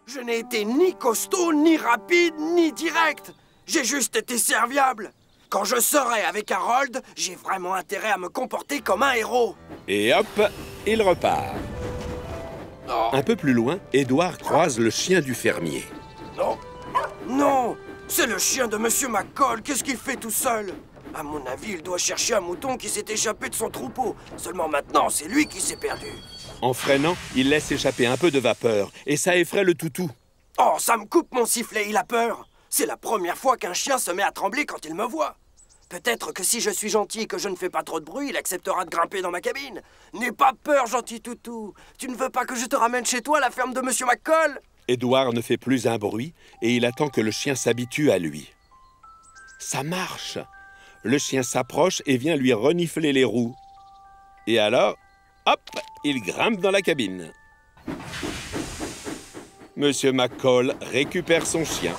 Je n'ai été ni costaud, ni rapide, ni direct. J'ai juste été serviable. Quand je serai avec Harold, j'ai vraiment intérêt à me comporter comme un héros. Et hop, il repart. Oh. Un peu plus loin, Édouard croise le chien du fermier. Non, non, c'est le chien de Monsieur McCall. Qu'est-ce qu'il fait tout seul? À mon avis, il doit chercher un mouton qui s'est échappé de son troupeau. Seulement maintenant, c'est lui qui s'est perdu. En freinant, il laisse échapper un peu de vapeur, et ça effraie le toutou. Oh, ça me coupe mon sifflet, il a peur. C'est la première fois qu'un chien se met à trembler quand il me voit. Peut-être que si je suis gentil et que je ne fais pas trop de bruit, il acceptera de grimper dans ma cabine. N'aie pas peur, gentil toutou. Tu ne veux pas que je te ramène chez toi à la ferme de Monsieur McCall? Édouard ne fait plus un bruit, et il attend que le chien s'habitue à lui. Ça marche. Le chien s'approche et vient lui renifler les roues. Et alors, hop, il grimpe dans la cabine. Monsieur McCall récupère son chien.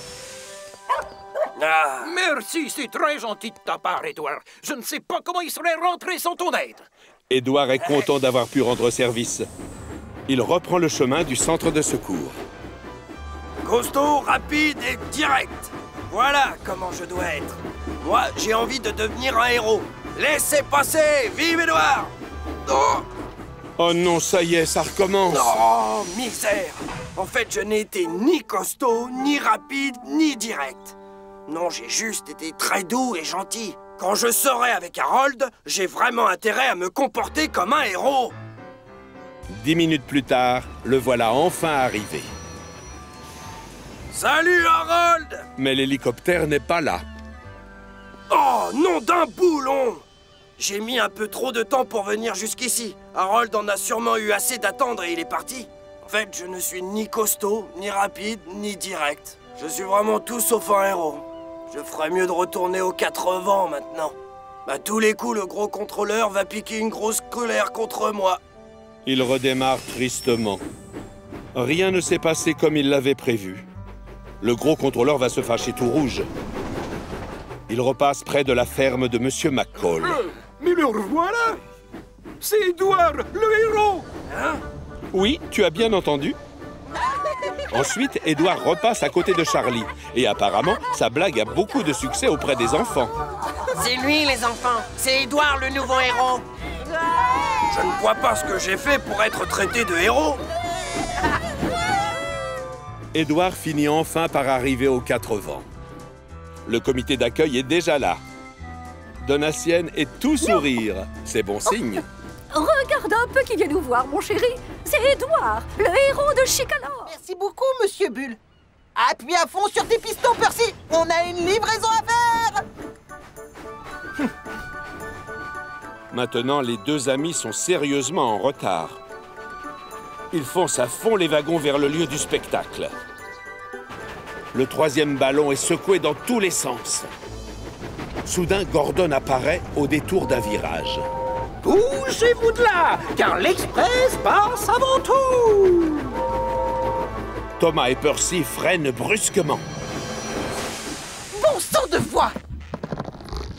Ah. Merci, c'est très gentil de ta part, Édouard. Je ne sais pas comment il serait rentré sans ton aide. Édouard est content d'avoir pu rendre service. Il reprend le chemin du centre de secours. Costaud, rapide et direct. Voilà comment je dois être. Moi, j'ai envie de devenir un héros. Laissez passer. Vive Édouard. Oh, Oh non, ça y est, ça recommence. oh, misère. En fait, je n'ai été ni costaud, ni rapide, ni direct. Non, j'ai juste été très doux et gentil. Quand je serai avec Harold, j'ai vraiment intérêt à me comporter comme un héros. 10 minutes plus tard, le voilà enfin arrivé. Salut, Harold! Mais l'hélicoptère n'est pas là. Oh, nom d'un boulon! J'ai mis un peu trop de temps pour venir jusqu'ici. Harold en a sûrement eu assez d'attendre et il est parti. En fait, je ne suis ni costaud, ni rapide, ni direct. Je suis vraiment tout sauf un héros. Je ferais mieux de retourner aux 4 vents maintenant. À tous les coups, le gros contrôleur va piquer une grosse colère contre moi. Il redémarre tristement. Rien ne s'est passé comme il l'avait prévu. Le gros contrôleur va se fâcher tout rouge. Il repasse près de la ferme de Monsieur McCall. Mais le revoilà! C'est Édouard, le héros! Hein? Oui, tu as bien entendu. Ensuite, Édouard repasse à côté de Charlie. Et apparemment, sa blague a beaucoup de succès auprès des enfants. C'est lui, les enfants. C'est Édouard, le nouveau héros. Je ne vois pas ce que j'ai fait pour être traité de héros. Édouard finit enfin par arriver aux 4 vents. Le comité d'accueil est déjà là. Donatienne est tout sourire. C'est bon signe. Regarde un peu qui vient nous voir, mon chéri. C'est Édouard, le héros de Chicanor. Merci beaucoup, Monsieur Bull. Appuie à fond sur tes pistons, Percy. On a une livraison à faire. Maintenant, les deux amis sont sérieusement en retard. Ils foncent à fond les wagons vers le lieu du spectacle. Le 3e ballon est secoué dans tous les sens. Soudain, Gordon apparaît au détour d'un virage. Bougez-vous de là, car l'express passe avant tout! Thomas et Percy freinent brusquement. Bon sang de voix.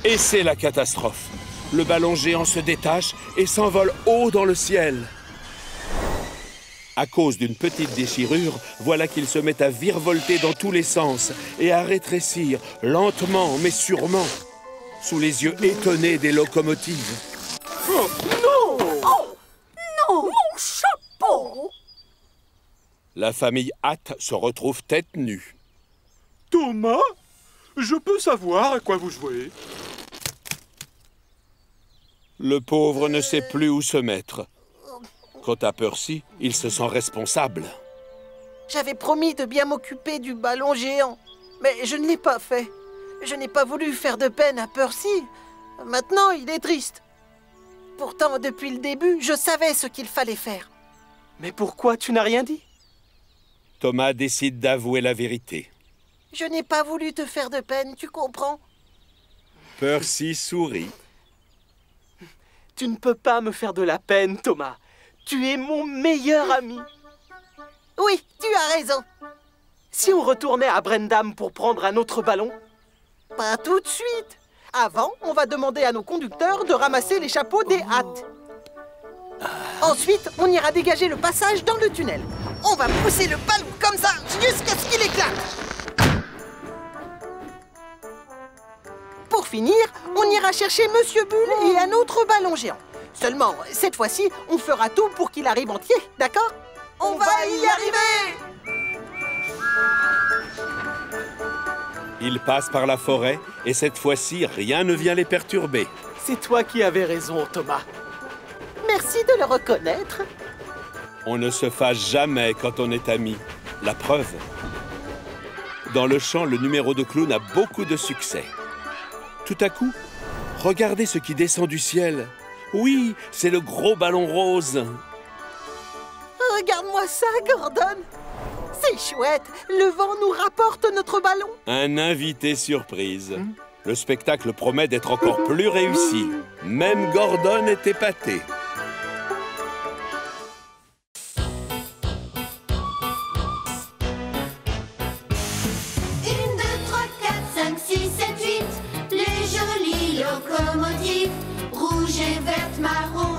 Et c'est la catastrophe. Le ballon géant se détache et s'envole haut dans le ciel. À cause d'une petite déchirure, voilà qu'il se met à virevolter dans tous les sens et à rétrécir, lentement mais sûrement, sous les yeux étonnés des locomotives. Oh, non! Oh, non, mon chapeau! La famille Hatt se retrouve tête nue. Thomas, je peux savoir à quoi vous jouez? Le pauvre ne sait plus où se mettre. Quant à Percy, il se sent responsable. J'avais promis de bien m'occuper du ballon géant, mais je ne l'ai pas fait. Je n'ai pas voulu faire de peine à Percy. Maintenant, il est triste. Pourtant, depuis le début, je savais ce qu'il fallait faire. Mais pourquoi tu n'as rien dit? Thomas décide d'avouer la vérité. Je n'ai pas voulu te faire de peine, tu comprends? Percy sourit. Tu ne peux pas me faire de la peine, Thomas. Tu es mon meilleur ami. Oui, tu as raison. Si on retournait à Brendam pour prendre un autre ballon? Pas tout de suite. Avant, on va demander à nos conducteurs de ramasser les chapeaux des hâtes. Ensuite, on ira dégager le passage dans le tunnel. On va pousser le ballon comme comme ça, jusqu'à ce qu'il éclate. Pour finir, on ira chercher Monsieur Bulle et un autre ballon géant. Seulement, cette fois-ci, on fera tout pour qu'il arrive entier, d'accord? On va y arriver! Ils passent par la forêt et cette fois-ci, rien ne vient les perturber. C'est toi qui avais raison, Thomas. Merci de le reconnaître. On ne se fâche jamais quand on est amis. La preuve. Dans le champ, le numéro de clown a beaucoup de succès. Tout à coup, regardez ce qui descend du ciel. Oui, c'est le gros ballon rose. Regarde-moi ça, Gordon. C'est chouette. Le vent nous rapporte notre ballon. Un invité surprise. Le spectacle promet d'être encore plus réussi. Même Gordon est épaté. 5, 6, 7, 8, les jolies locomotives, rouges et vertes, marron